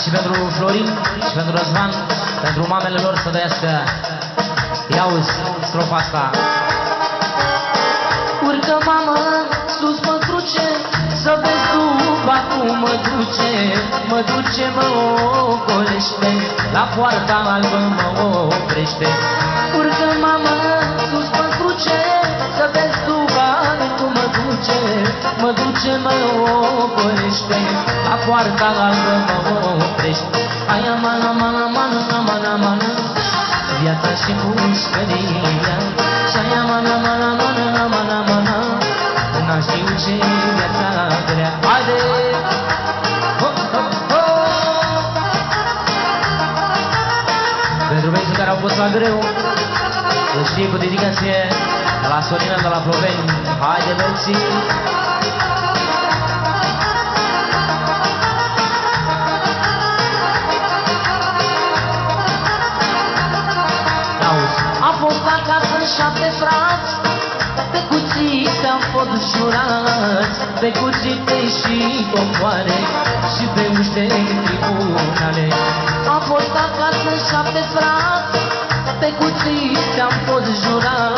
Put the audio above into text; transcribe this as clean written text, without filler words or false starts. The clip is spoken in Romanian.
și pentru Florin și pentru Răzvan, pentru mamele lor să dăiască. Ia-uzi strofa asta. Urcă, mamă, sus pe cruce, să vezi după cum mă duce, mă ocolește, la poarta albă mă oprește. Urcă, mamă, sus pe cruce, să vezi după cum mă duce, mă ocolește, la poarta albă mă oprește. Aia mana, mana, mana, mana, mana, viața și pușcăria, și aia mana, mana, mana, mana, mana, n-a știut ce viața grea. Haide! Ho, ho, ho! Pentru băieții care au fost la greu, să știe cu dedicație de la Sorina de la Ploveni. Haide, băieții! Am fost acasă 7 frați, pe cuțite am fost jurați, pe cuțite și popoare, și pe uște tribunale. Am fost acasă 7 frați, pe cuțite am fost jurați,